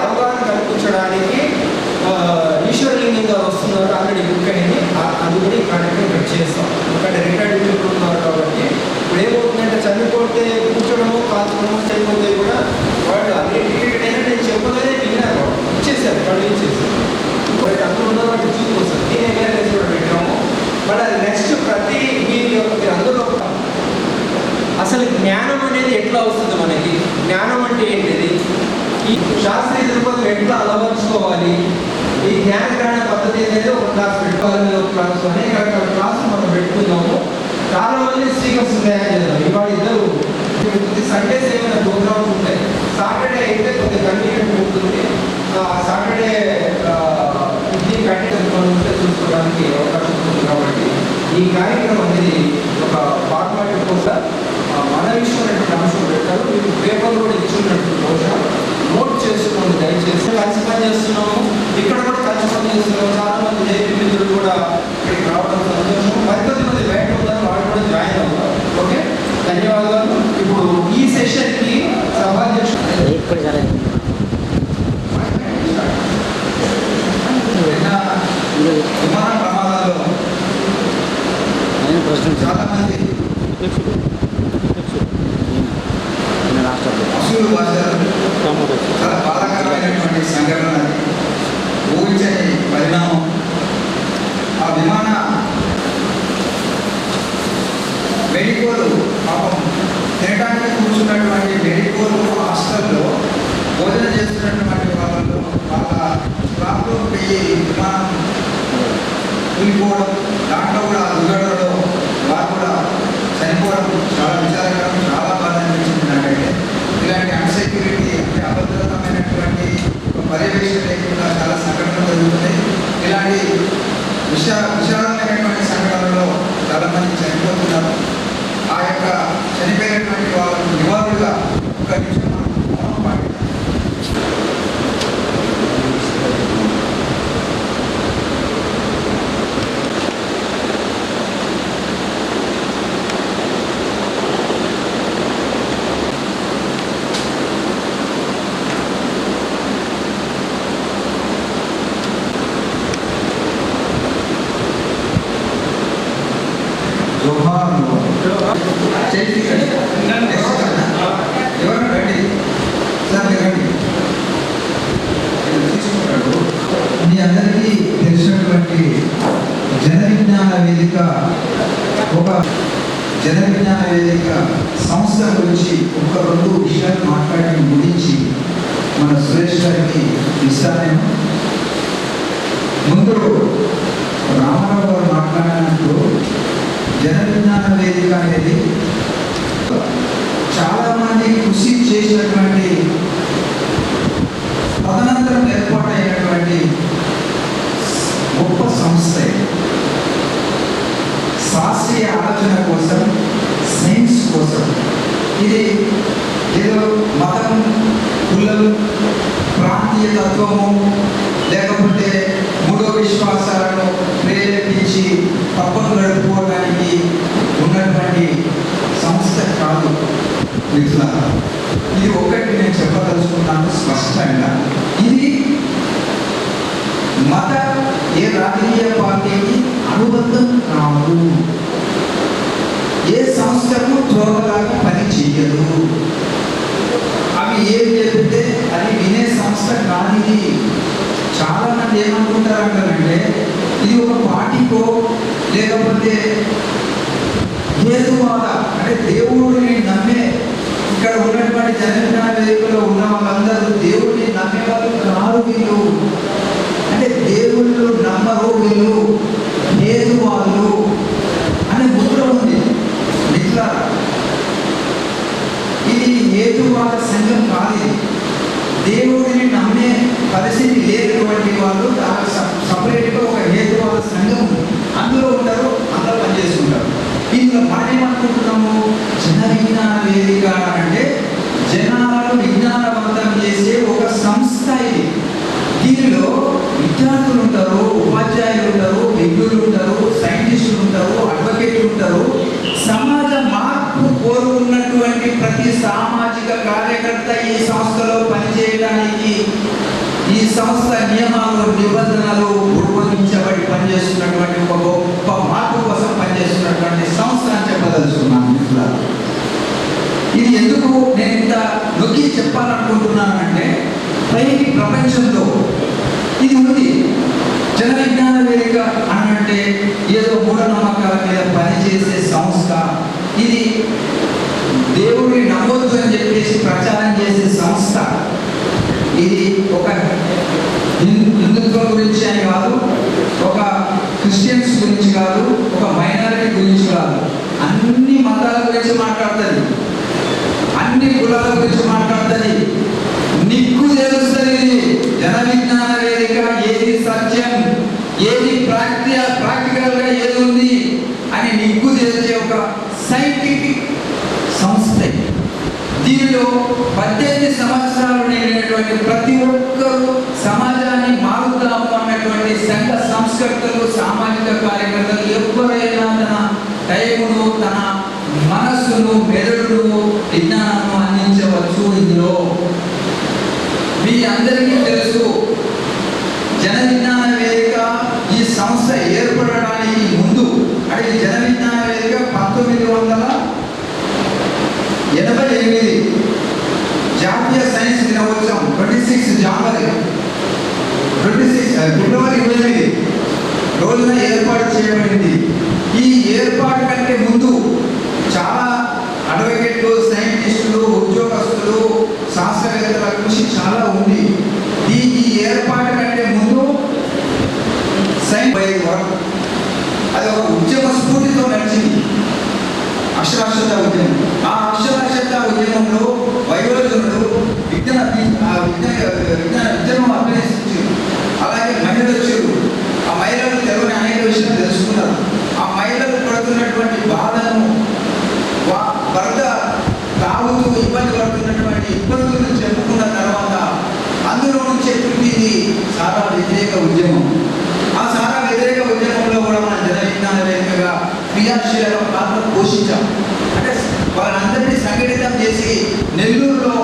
అవగాహన కల్పించడానికి ఈశ్వరలింగం గారు వస్తున్నారు. ఆల్రెడీ బుక్ అయింది, అది కూడా ఈ కార్యక్రమం ఇక్కడ చేస్తాం. ఎందుకంటే రిటైర్డ్ పీపుల్ ఉన్నారు కాబట్టి ఇప్పుడు ఏమవుతుందంటే చనిపోతే కూర్చోడము కాల్చడము చనిపోతే కూడా వాళ్ళు అన్ని టికెట్ అయినా నేను చెప్పగానే విన్నారు, వాళ్ళు ఇచ్చేసారు, వాళ్ళు ఇచ్చేసారు. బట్ అందులో ఉన్న వాటి చూసుకొస్తారు. నేను అవేర్నెస్ కూడా పెట్టాము. బట్ అది నెక్స్ట్ ప్రతి మీరు అందులో అసలు జ్ఞానం అనేది ఎట్లా వస్తుంది మనకి, జ్ఞానం అంటే ఏంటిది, ఈ శాస్త్రీయ దృక్పథం ఎట్లా అలవర్చుకోవాలి, ఈ జ్ఞానగ్రహణ పద్ధతి అనేది ఒక క్లాస్ పెట్టుకోవాలి. ఒక క్లాస్ అనేక రకాల క్లాసులు మనం పెట్టుకున్నాము. చాలా మంది స్పీకర్స్ తయారు చేద్దాం. ఇవాళ ఇద్దరు సండేస్ ఏమైనా ప్రోగ్రామ్స్ ఉంటాయి. సాటర్డే అయితే కొద్దిగా కన్వీనియంట్ ఉంటుంది. సాటర్డే ఇది కంటిన్యూ ఉంటే చూసుకోవడానికి అవకాశం ఉంటుంది. కాబట్టి ఈ కార్యక్రమం అనేది ఒక ఫార్మాట్ కోసం మన విషయం అంశం పెట్టారు. మీకు పేపర్ కూడా ఇచ్చినట్టు బహుశా నోట్ చేసుకోండి దయచేసి. కలిసి పని చేస్తున్నాము, ఇక్కడ కూడా కలిసి పని చేస్తున్నాము. చాలా మంది జైపీ మిత్రులు కూడా ఇక్కడికి రావడం సంతోషం. 10 మంది బయట ఉన్నారు, వాళ్ళు కూడా జాయిన్ అవుతారు. ఓకే, ధన్యవాదాలు. ఇప్పుడు ఈ సెషన్కి సభాధ్యక్షుడు విమాన ప్రమాదాల్లో చాలా మంది అసూలు భాషలు చాలా బాధాకరమైనటువంటి సంఘటన, ఊహించని పరిణామం. ఆ విమాన మెడికోలు పాపం తినడానికి కూర్చున్నటువంటి మెడికోలు హాస్టల్లో భోజనం చేస్తున్నటువంటి వాళ్ళలో వాళ్ళ స్టాఫ్లో పోయి విమానం కూలిపోవడం, దాంట్లో కూడా దుర్ఘటనలో వారు కూడా చనిపోవడం చాలా విచారకరం, చాలా బాధ అనిపించింది నాకైతే. ఇలాంటి అన్సెక్యూరిటీ అంటే అభద్రతమైనటువంటి పర్యవేక్షణ లేకుండా చాలా సంఘటనలు జరుగుతున్నాయి. ఇలాంటి విషాదమైనటువంటి సంఘటనలో చాలామంది చనిపోతున్నారు. ఆ యొక్క చనిపోయినటువంటి వాళ్ళకు నివాళులుగా ఒక నిమిషం మౌనం పాటించాలి. మీ అందరికీ తెలిసినటువంటి జన విజ్ఞాన వేదిక సంస్థ గురించి ఒక 2 విషయాలు మాట్లాడడం గురించి మన సురేష్ గారికి ఇస్తాను. ముందు రామారావు గారు మాట్లాడినప్పుడు జన విజ్ఞాన వేదిక అనేది చాలా మంది కృషి చేసినటువంటి తదనంతరం ఏర్పాటైనటువంటి గొప్ప సంస్థ. శాస్త్రీయ ఆలోచన కోసం, సైన్స్ కోసం. ఇది ఏదో మతం, కులం, ప్రాంతీయ తత్వము లేకపోతే మూడో విశ్వాసాలను ప్రేరేపించి తప్పను నడుపుకోవడానికి ఉన్నటువంటి సంస్థ కాదు మిత్రులారా. ఇది ఒకటి నేను చెప్పదలుచుకున్నాను స్పష్టంగా. ఇది మత ఏ రాజకీయ పార్టీకి అనుబంధం కాదు, ఏ సంస్థకు త్రోవలాగా పని చెయ్యదు. అవి ఏం చెప్తే అది వినే సంస్థ కానిది. చాలా మంది ఏమనుకుంటారంటే ఇది ఒక పార్టీకో లేకపోతే హేతువాద అంటే దేవుడిని నమ్మే, ఇక్కడ ఉన్నటువంటి జనవిజ్ఞాన వేదికలో ఉన్న వాళ్ళందరూ దేవుడిని నమ్మే వాళ్ళు కాదు. వీళ్ళు అంటే దేవుళ్ళు నమ్మరు, వీళ్ళు హేతువాదులు అనే ముద్ర ఉంది మిత్రులారా. ఇది హేతువాద సంఘం కాదు. దేవుడిని నమ్మే పరిస్థితి లేనటువంటి వాళ్ళు సపరేట్గా ఒక హేతువాద సంఘం అందులో ఉంటారు, అందరూ పనిచేస్తుంటారు. ఇందులో మనం ఏమనుకుంటున్నాము, జన విజ్ఞాన వేదిక అంటే జనాలను విజ్ఞానవంతం చేసే ఒక సంస్థ. ఇది దీనిలో విద్యార్థులు ఉంటారు, ఉపాధ్యాయులు ఉంటారు, విజ్ఞులు ఉంటారు, సైంటిస్టులు ఉంటారు, అడ్వకేట్లు ఉంటారు. సమాజ మార్పు కోరుకున్నటువంటి ప్రతి సామాజిక కార్యకర్త ఈ సంస్థలో పనిచేయడానికి ఈ సంస్థ నియమాలు నిబంధనలు రూపొందించబడి పనిచేస్తున్నటువంటి ఒక గొప్ప మార్పు కోసం పనిచేస్తున్నటువంటి సంస్థ అని చెప్పదలుచుకున్నాను మిత్రులారా. ఇది ఎందుకు నేను ఇంత నొక్కి చెప్పాలనుకుంటున్నానంటే, పైకి ప్రపంచంలో ఇది ఉంది. జన విజ్ఞాన వేదిక అనంటే ఏదో మూఢనమ్మకాల మీద పనిచేసే సంస్థ. ఇది దేవుడిని నమ్మొద్దు అని చెప్పేసి ప్రచారం చేసే సంస్థ. ఇది ఒక హిందుత్వం గురించి అని కాదు, ఒక క్రిస్టియన్స్ గురించి కాదు, ఒక మైనారిటీ గురించి కాదు, అన్ని మతాల గురించి మాట్లాడుతుంది, అన్ని కులాల గురించి మాట్లాడుతుంది. నీకు తెలుస్తుంది ఇది జన విజ్ఞాన వేదిక ఏది సత్యం, ఏది ప్రాక్టికల్ గా ఏది ఉంది అని నీకు తెలిసే ఒక సైంటిఫిక్ సంస్థ. దీనిలో 18 సంవత్సరాలు నిండినటువంటి ప్రతి ఒక్కరూ సమాజాన్ని మారుతాము అన్నటువంటి సంఘ సంస్కర్తలు, సామాజిక కార్యకర్తలు ఎవరైనా తన టైమును, తన మనస్సును, మెదడును, విజ్ఞానాన్ని అందించవచ్చు. ఇందులో మీ అందరికీ తెలుసు, జన విజ్ఞాన వేదిక ఈ సంస్థ ఏర్పడడానికి ముందు అంటే జన విజ్ఞాన వేదిక 1988 జాతీయ సైన్స్ దినోత్సవం 26 జనవరి 26 ఫిబ్రవరి 28 రోజున ఏర్పాటు చేయబడింది. ఈ ఏర్పాటు కంటే ముందు చాలా అడ్వకేట్లు, సైంటిస్టులు, ఉద్యోగస్తులు, శాస్త్రవేత్తల కృషి చాలా ఉంది. ఈ ఏర్పాటు కంటే ముందు అది ఒక ఉద్యమ స్ఫూర్తితో నడిచింది, అక్షరాస్యత ఉద్యమం. ఆ అక్షరాస్యత ఉద్యమంలో వయోజనులు ఉద్యమం అభ్యసించారు. అలాగే మహిళలు వచ్చారు. ఆ మహిళలు తెలుగుని అనేక విషయాలు తెలుసుకున్నారు. ఆ మహిళలు పడుతున్నటువంటి బాధను, భర్త తాగుతూ ఇబ్బంది పడుతున్నటువంటి ఇబ్బందులను చెప్పుకున్న తర్వాత అందులో నుంచి పుట్టింది సారా వ్యతిరేక ఉద్యమం. ఆ సారా వ్యతిరేక ఉద్యమంలో కూడా మన జన విజ్ఞాన వేదికగా క్రియాశీల పాత్ర పోషించాం. అంటే వాళ్ళందరినీ సంఘటితం చేసి నెల్లూరులో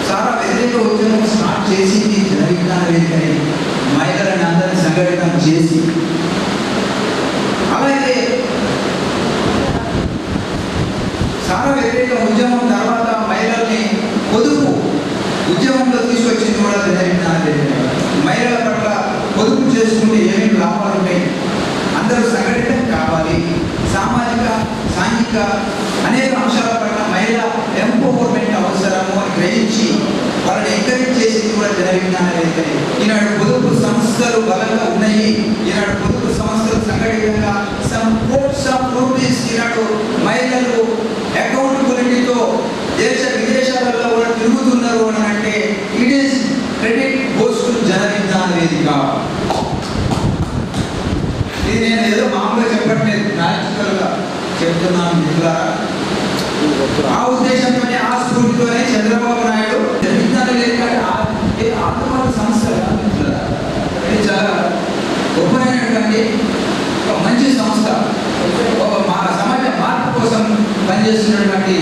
సారా వ్యతిరేక ఉద్యమం స్టార్ట్ చేసింది జన విజ్ఞాన వేదికని, మహిళలని అందరినీ సంఘటితం చేసి. అలాగే సారా వ్యతిరేక ఉద్యమం తర్వాత మహిళల్ని పొదుపు ఉద్యమంలో తీసుకొచ్చింది కూడా జన విజ్ఞాన వేదిక. మహిళల పట్ల పొదుపు చేసుకుంటే ఏమేమి లాభాలు ఉంటాయి, అందరూ సంఘటితం కావాలి, సామాజిక సాంఘిక అనేక అంశాల పట్ల మహిళా ఎంపవర్మెంట్ అవసరము అని గ్రహించి వాళ్ళని ఎంకరేజ్ చేసింది కూడా జన విజ్ఞాన వేదిక. ఈనాడు పొదుపు సంస్థలు బలంగా ఉన్నాయి. ఈనాడు పొదుపు సంస్థలు సంఘటితంగా ఈనాడు మహిళలు అకౌంటబిలిటీతో దేశ విదేశాలలో కూడా తిరుగుతున్నారు అని అంటే it is credit goes to Jana Vignana వేదిక. ఇది నేను ఏదో మామూలుగా చెప్పట్లేదు, ప్రాక్టికల్గా చెప్తున్నాను మిత్రులారా. ఆ ఉద్దేశంతోనే, ఆ స్ఫూర్తితోనే చంద్రబాబు నాయుడు జన విజ్ఞాన వేదిక ఆత్మహత్య సంస్థ మిత్రులారా. ఇది చాలా గొప్పైనటువంటి ఒక మంచి సంస్థ, ఒక సమాజ మార్పు కోసం పనిచేస్తున్నటువంటి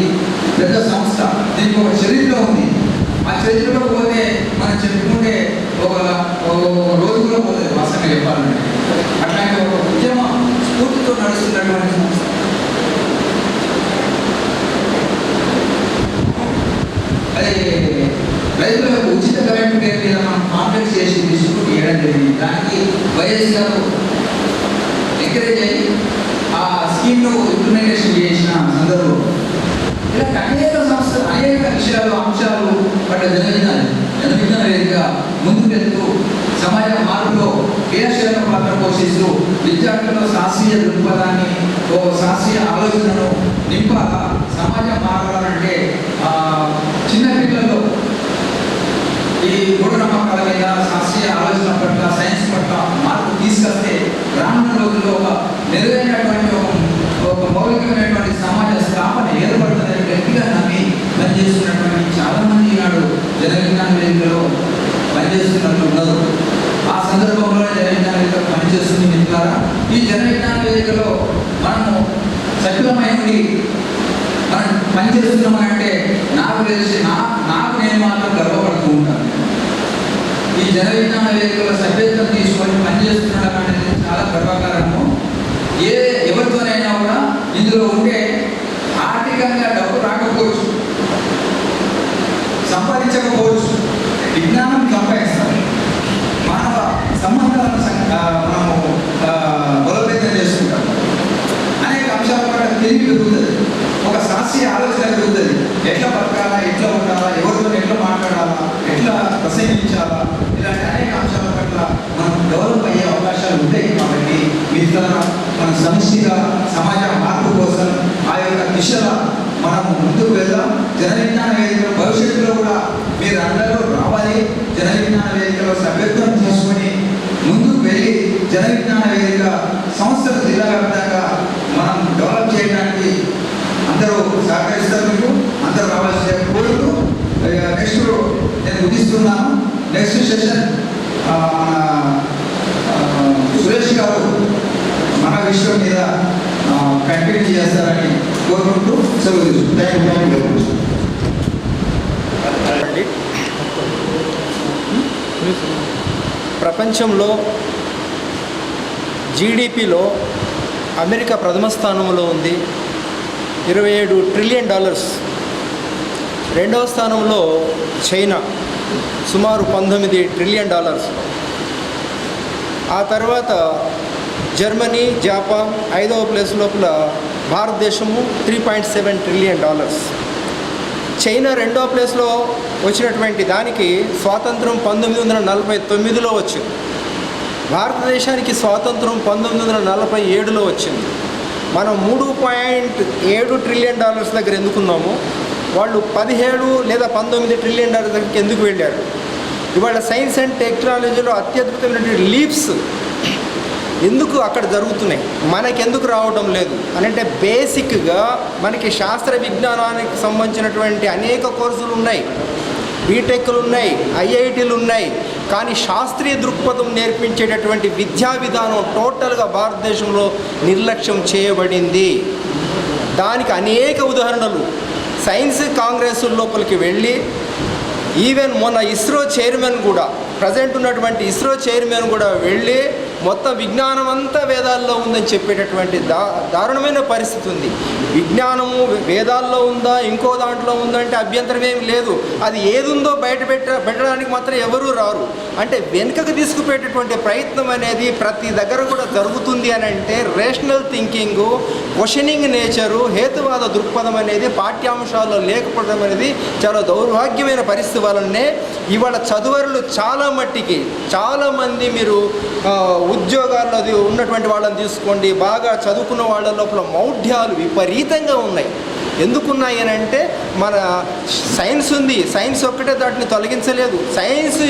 పెద్ద సంస్థ. దీనికి ఒక చరిత్ర ఉంది. ఆ చరిత్రలో పోతే మనం చెప్పుకుంటే ఒక రోజు కూడా పోతుంది వాస్తవంగా చెప్పాలంటే. అట్లాంటి ఒక ఉద్యమ స్ఫూర్తితో నడుస్తున్నటువంటి సంస్థ. అది రైతులకు ఉచిత కరెంటు పేరు మీద మనం కాంప్లెక్స్ చేసి డిస్ట్రిబ్యూట్ చేయడం జరిగింది. దానికి వైఎస్ గారు ఎంకరేజ్ అయ్యి ఆ స్కీమ్ను ఇంప్లిమెంటేషన్ చేసిన సందర్భం. ఇలా అనేక సంస్థలు, అనేక విషయాలు, అంశాలు వాటి జన విజ్ఞాన వేదిక ముందుకెళ్తూ సమాజ మార్పులో క్రియాశీలక పాత్ర పోషిస్తూ విద్యార్థుల్లో శాస్త్రీయ దృక్పథాన్ని, ఓ శాస్త్రీయ ఆలోచనను నింపాలా. సమాజం మారాలంటే చిన్న పిల్లల్లో ఈ మూఢనమ్మకాల మీద, శాస్త్రీయ ఆలోచన పట్ల, సైన్స్ పట్ల మార్పు తీసుకొస్తే రానున్న రోజుల్లో ఒక మెరుగైనటువంటి ఒక మౌలికమైనటువంటి సమాజ స్థాపన ఏర్పడుతుందని గట్టిగా నమ్మి పనిచేస్తున్నటువంటి చాలామంది ఈనాడు జన విజ్ఞాన వేదికలో పనిచేస్తున్నట్లు ఉన్నారు. ఆ సందర్భంలో జన విజ్ఞాన వేదిక పనిచేస్తుంది మిత్రులారా. ఈ జన విజ్ఞాన వేదికలో మనము సక్రమైనది మనం పనిచేస్తున్నామంటే నాకు తెలిసి నాకు నేను మాత్రం గర్వపడుతూ ఉంటాను. ఈ జన విజ్ఞాన వేదికల సభ్యత్వం తీసుకొని పనిచేస్తున్నాడు అనేది చాలా గర్వకారణము. ఎవరితోనైనా కూడా ఇందులో ఉంటే ఆర్థికంగా డబ్బు రాకపోవచ్చు, సంపాదించకపోవచ్చు, విజ్ఞానం సంపాదిస్తారు. మానవ సంబంధాలను మనము బలోపేతం చేసుకుంటాం. అనేక అంశాల పట్ల తెలివి పెరుగుతుంది, ఒక శాస్త్రీయ ఆలోచన పెరుగుతుంది. ఎట్లా బతకాలా, ఎట్లా ఉండాలా, ఎవరితో ఎట్లా మాట్లాడాలా, ఎట్లా ప్రసంగించాలా, ఇలాంటి అనేక అంశాల పట్ల మనం డెవలప్ అయ్యే అవకాశాలు ఉంటాయి. కాబట్టి మిగతా మన సమిష్టిగా సమాజ మార్పు కోసం ఆ యొక్క దిశలో మనం ముందుకు వెళ్దాం. జన విజ్ఞాన వేదిక భవిష్యత్తులో కూడా మీరు అందరూ రావాలి. జన విజ్ఞాన వేదికలో సభ్యత్వం తీసుకొని ముందుకు వెళ్ళి జన విజ్ఞాన వేదిక సంస్థలు జిల్లా వ్యాప్తంగా మనం డెవలప్ చేయడానికి అందరూ సహకరిస్తారు. మీకు అందరూ రావాల్సిన కోరుతూ నెక్స్ట్ నేను ముగిస్తున్నాను. నెక్స్ట్ సెషన్ మన సురేష్ గారు మన విషయం మీద కంటిన్యూ చేస్తారని కోరుకుంటూ సెలవు తీసుకుంటాను. ప్రపంచంలో జీడిపిలో అమెరికా ప్రథమ స్థానంలో ఉంది, $27 ట్రిలియన్. రెండవ స్థానంలో చైనా సుమారు $19 ట్రిలియన్. ఆ తర్వాత జర్మనీ, జపాన్ 5వ ప్లేస్ లోపల భారతదేశము $3.7 ట్రిలియన్. చైనా 2వ ప్లేస్లో వచ్చినటువంటి దానికి స్వాతంత్రం 1949లో వచ్చింది. భారతదేశానికి స్వాతంత్రం 1947లో వచ్చింది. మనం $3.7 ట్రిలియన్ దగ్గర ఎందుకున్నాము, వాళ్ళు 17 లేదా 19 ట్రిలియన్ దగ్గరికి ఎందుకు వెళ్ళారు? ఇవాళ సైన్స్ అండ్ టెక్నాలజీలో అత్యద్భుతమైనటువంటి లీప్స్ ఎందుకు అక్కడ జరుగుతున్నాయి, మనకెందుకు రావడం లేదు అని అంటే బేసిక్గా మనకి శాస్త్ర విజ్ఞానానికి సంబంధించినటువంటి అనేక కోర్సులు ఉన్నాయి, బీటెక్లు ఉన్నాయి, ఐఐటీలు ఉన్నాయి. కానీ శాస్త్రీయ దృక్పథం నేర్పించేటటువంటి విద్యా విధానం టోటల్గా భారతదేశంలో నిర్లక్ష్యం చేయబడింది. దానికి అనేక ఉదాహరణలు. సైన్స్ కాంగ్రెస్ లోపలికి వెళ్ళి ఈవెన్ మొన్న ఇస్రో చైర్మన్ కూడా, ప్రజెంట్ ఉన్నటువంటి ఇస్రో చైర్మన్ కూడా వెళ్ళి మొత్తం విజ్ఞానం అంతా వేదాల్లో ఉందని చెప్పేటటువంటి దారుణమైన పరిస్థితి ఉంది. విజ్ఞానము వేదాల్లో ఉందా, ఇంకో దాంట్లో ఉందంటే అభ్యంతరం ఏమి లేదు. అది ఏదుందో బయట పెట్టడానికి మాత్రం ఎవరూ రారు. అంటే వెనుకకు తీసుకుపోయేటటువంటి ప్రయత్నం అనేది ప్రతి దగ్గర కూడా జరుగుతుంది అని అంటే రేషనల్ థింకింగు, క్వశ్చనింగ్ నేచరు, హేతువాద దృక్పథం అనేది పాఠ్యాంశాల్లో లేకపోవడం అనేది చాలా దౌర్భాగ్యమైన పరిస్థితి వలనే ఇవాళ చదువరులు చాలా మట్టికి చాలామంది, మీరు ఉద్యోగాల్లో ఉన్నటువంటి వాళ్ళని తీసుకోండి, బాగా చదువుకున్న వాళ్ళ లోపల మౌఢ్యాలు విపరీతంగా ఉన్నాయి. ఎందుకున్నాయి అని అంటే మన సైన్స్ ఉంది, సైన్స్ ఒక్కటే దాటిని తొలగించలేదు. సైన్స్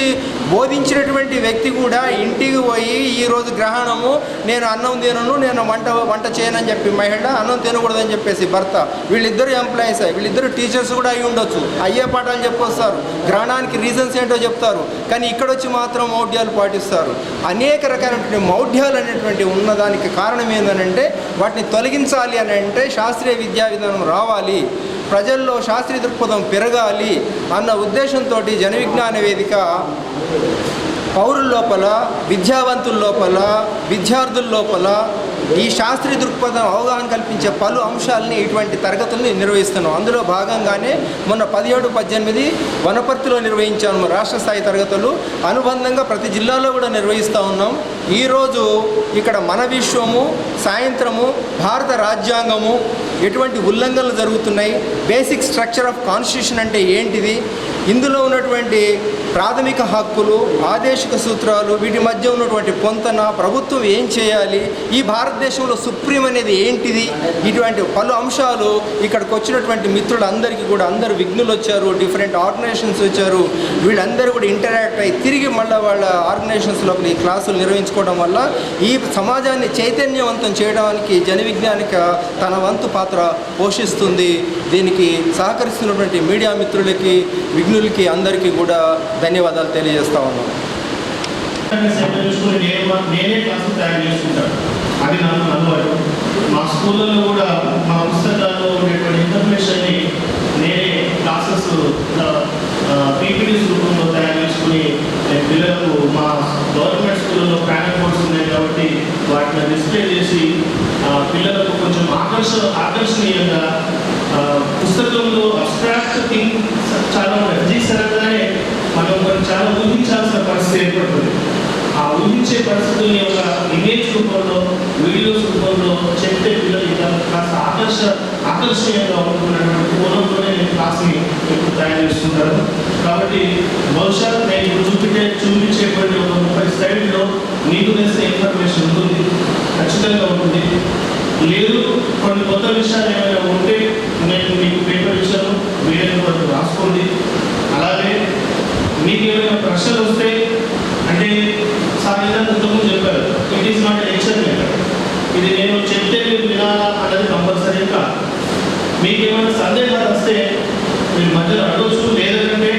బోధించినటువంటి వ్యక్తి కూడా ఇంటికి పోయి ఈరోజు గ్రహణము, నేను అన్నం తినను, నేను వంట చేయనని చెప్పి మహిళ, అన్నం తినకూడదని చెప్పేసి భర్త, వీళ్ళిద్దరు ఎంప్లాయీస్, వీళ్ళిద్దరు టీచర్స్ కూడా అయి ఉండొచ్చు, అయ్యే పాఠాలు చెప్పొస్తారు, గ్రహణానికి రీజన్స్ ఏంటో చెప్తారు. కానీ ఇక్కడ వచ్చి మాత్రం మౌఢ్యాలు పాటిస్తారు. అనేక రకాలైనటువంటి మౌఢ్యాలు అనేటువంటి ఉన్నదానికి కారణం ఏంటంటే వాటిని తొలగించాలి అని అంటే శాస్త్రీయ విద్యా విధానం రావాలి, ప్రజల్లో శాస్త్రీయ దృక్పథం పెరగాలి అన్న ఉద్దేశంతో జన విజ్ఞాన వేదిక పౌరుల లోపల, విద్యావంతుల లోపల, విద్యార్థుల లోపల ఈ శాస్త్రీయ దృక్పథం అవగాహన కల్పించే పలు అంశాలని ఇటువంటి తరగతుల్ని నిర్వహిస్తున్నాం. అందులో భాగంగానే మొన్న 17, 18 వనపర్తిలో నిర్వహించాము రాష్ట్ర స్థాయి తరగతులు. అనుబంధంగా ప్రతి జిల్లాలో కూడా నిర్వహిస్తూ ఉన్నాం. ఈరోజు ఇక్కడ మన విశ్వము, సాయంత్రము భారత రాజ్యాంగము, ఎటువంటి ఉల్లంఘనలు జరుగుతున్నాయి, బేసిక్ స్ట్రక్చర్ ఆఫ్ కాన్స్టిట్యూషన్ అంటే ఏంటిది, ఇందులో ఉన్నటువంటి ప్రాథమిక హక్కులు, ఆదేశిక సూత్రాలు, వీటి మధ్య ఉన్నటువంటి పొంతన, ప్రభుత్వం ఏం చేయాలి, ఈ భారతదేశంలో సుప్రీం అనేది ఏంటిది, ఇటువంటి పలు అంశాలు ఇక్కడికి వచ్చినటువంటి మిత్రులందరికీ కూడా, అందరు విఘ్నులు వచ్చారు, డిఫరెంట్ ఆర్గనైజేషన్స్ వచ్చారు, వీళ్ళందరూ కూడా ఇంటరాక్ట్ అయ్యి తిరిగి మళ్ళీ వాళ్ళ ఆర్గనైజేషన్స్ లోపల ఈ క్లాసులు నిర్వహించుకోవడం వల్ల ఈ సమాజాన్ని చైతన్యవంతం చేయడానికి జన విజ్ఞానిక తన వంతు పాత్ర పోషిస్తుంది. దీనికి సహకరిస్తున్నటువంటి మీడియా మిత్రులకి, విఘ్నులకి అందరికీ కూడా ధన్యవాదాలు తెలియజేస్తా ఉన్నాను. నేనే క్లాసులు తయారు చేసుకుంటాను, అది నాకు అలవాటు. మా స్కూళ్ళలో కూడా మా పుస్తకాల్లో ఉండేటువంటి ఇన్ఫర్మేషన్ని నేనే క్లాసెస్ పీపీటీస్ రూపంలో తయారు చేసుకుని పిల్లలకు ఆకర్షణీయంగా పుస్తకంలో అబ్స్ట్రాక్ట్ థింగ్ చాలా ఉన్నాయి. ఫిజిక్స్ అనగానే మనం చాలా ఊహించాల్సిన పరిస్థితి ఏర్పడుతుంది. ఆ ఊహించే పరిస్థితుల్ని ఒక ఇమేజ్ రూపంలో, వీడియోస్ రూపంలో చెప్తే పిల్లలు ఇలా కాస్త ఆకర్షణీయంగా ఉంటున్నటువంటి కోణంలోనే నేను క్లాస్ని ఎప్పుడు తయారు చేస్తుంటాను. కాబట్టి బహుశా నేను ఇప్పుడు చూపించేటువంటి ఒక 30 స్లైడ్లో మీకు తెలిసిన ఇన్ఫర్మేషన్ ఉంటుంది, ఖచ్చితంగా ఉంటుంది. లేదు కొన్ని కొత్త విషయాలు ఏమైనా ఉంటే నేను మీకు పేపర్ ఇచ్చాను, వీడియో వరకు రాసుకోండి. అలాగే మీకు ఏమైనా ప్రశ్నలు వస్తే, అంటే సాధారణ ఇంతకుముందు చెప్పారు, it is not lecture maker, ఇది నేను చెప్తే మీరు వినాలా అన్నది కంపల్సరీ కాదు. మీకు ఏమైనా సందేహాలు వస్తే మీరు మధ్యలో అడగచ్చు, లేదంటే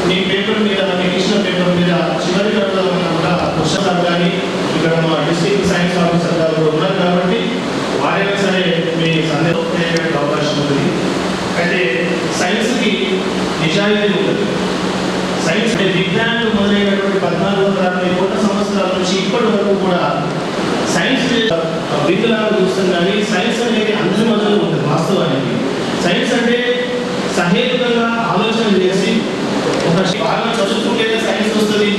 మీ పేపర్ మీద, మీకు ఇచ్చిన పేపర్ మీద చివరి అడగాలన్నా కూడా క్వశ్చన్ అడగాలి. ఇక్కడ మా డిస్ట్రిక్ట్ సైన్స్ ఆఫీసర్ గారు కూడా ఉన్నారు కాబట్టి వారైనా సరే మీ సందేహం అయ్యేటువంటి అవకాశం ఉంటుంది. అయితే సైన్స్కి నిజాయితీ ఉంటుంది. సైన్స్ అంటే విజ్ఞానం మొదలైనటువంటి 1460 కోట్ల సంవత్సరాల నుంచి ఇప్పటి వరకు కూడా సైన్స్ విద్యలాగా చూస్తాం. కానీ సైన్స్ అనేది అందరి మధ్యలో ఉంటుంది. వాస్తవానికి సైన్స్ అంటే సహేతుకంగా ఆలోచన చేసి ఒక బాగా చదువుకుంటేనే సైన్స్ వస్తుంది,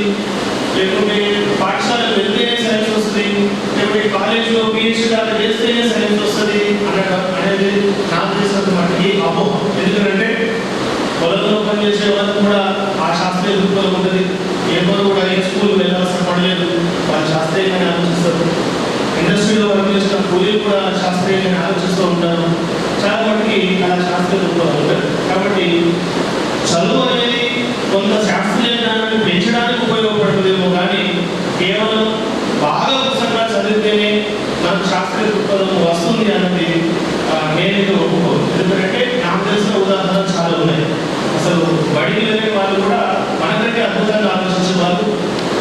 లేకుంటే పాఠశాలకు వెళ్తేనే సైన్స్ వస్తుంది, లేకుంటే కాలేజీలో PhD దాకా చేస్తేనే సైన్స్ వస్తుంది అనేది నాకు తెలిసినంత మటుకి అపోహ. ఎందుకంటే పొలంలో పనిచేసే వాళ్ళకి కూడా ఆ శాస్త్రీయ దృక్పథం ఉంటుంది. ఎవరు కూడా ఏ స్కూల్ వెళ్ళాల్సిన పడలేదు, వాళ్ళు శాస్త్రీయంగానే ఆలోచిస్తారు. ఇండస్ట్రీలో వర్క్ చేసిన కూలీలు కూడా శాస్త్రీయంగానే ఆలోచిస్తూ ఉంటారు. చాలా మటుకి అలా శాస్త్రీయ దృక్పథం ఉంటుంది. కాబట్టి చదువు